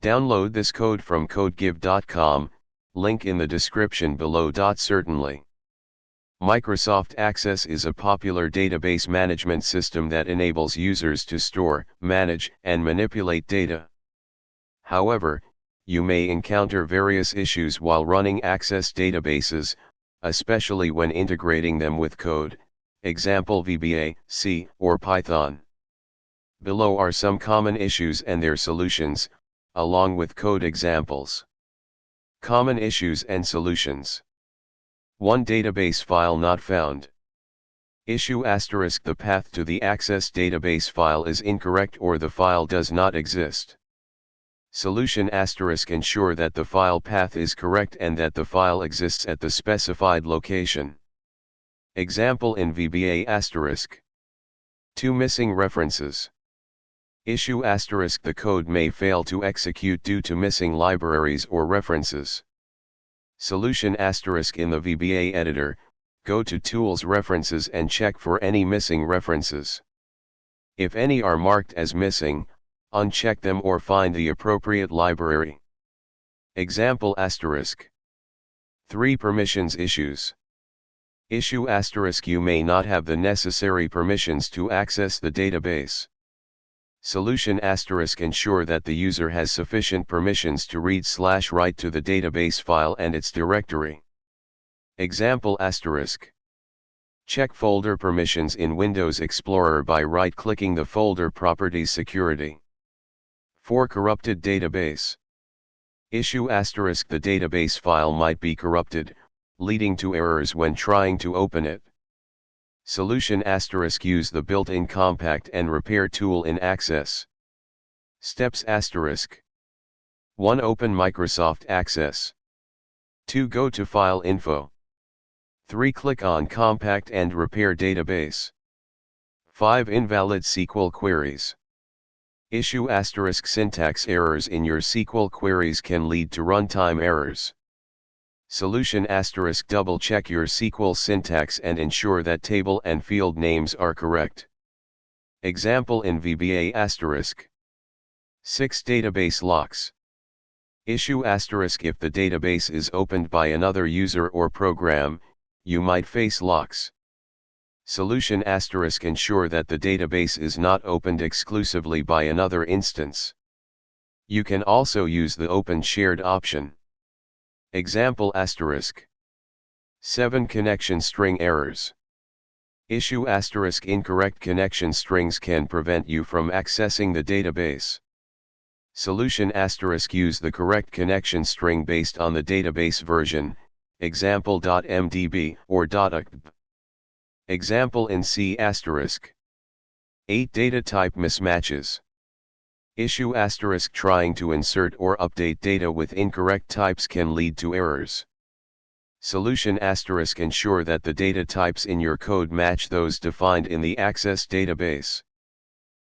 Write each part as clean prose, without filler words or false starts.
Download this code from codegive.com, link in the description below. Certainly. Microsoft Access is a popular database management system that enables users to store, manage, and manipulate data. However, you may encounter various issues while running Access databases, especially when integrating them with code, example VBA, C, or Python. Below are some common issues and their solutions, along with code examples. Common issues and solutions. 1. Database file not found. Issue *, the path to the Access database file is incorrect or the file does not exist. Solution *, ensure that the file path is correct and that the file exists at the specified location. Example in VBA*. 2. Missing references. Issue *, the code may fail to execute due to missing libraries or references. Solution *, in the VBA editor, go to Tools References and check for any missing references. If any are marked as missing, uncheck them or find the appropriate library. Example *. 3. Permissions issues. Issue *, you may not have the necessary permissions to access the database. Solution *, ensure that the user has sufficient permissions to read/write to the database file and its directory. Example *. Check folder permissions in Windows Explorer by right-clicking the folder properties security. 4. Corrupted database. Issue *, the database file might be corrupted, leading to errors when trying to open it. Solution *, use the built-in compact and repair tool in Access. Steps *. 1. Open Microsoft Access. 2. Go to File Info. 3. Click on Compact and Repair Database. 5. Invalid SQL queries. Issue * syntax errors in your SQL queries can lead to runtime errors. Solution * double-check your SQL syntax and ensure that table and field names are correct. Example in VBA *. 6. Database locks. Issue * if the database is opened by another user or program, you might face locks. Solution * ensure that the database is not opened exclusively by another instance. You can also use the Open Shared option. Example *. 7. Connection string errors. Issue * incorrect connection strings can prevent you from accessing the database. Solution * use the correct connection string based on the database version, example .mdb or .ucb. Example in C*. 8. Data type mismatches. Issue * trying to insert or update data with incorrect types can lead to errors. Solution * ensure that the data types in your code match those defined in the Access database.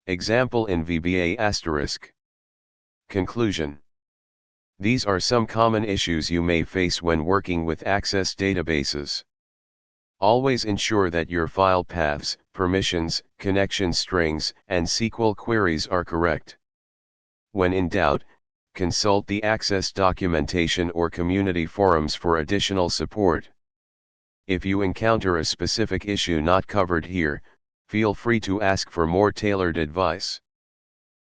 Example in VBA*. Conclusion. These are some common issues you may face when working with Access databases. Always ensure that your file paths, permissions, connection strings, and SQL queries are correct. When in doubt, consult the Access documentation or community forums for additional support. If you encounter a specific issue not covered here, feel free to ask for more tailored advice.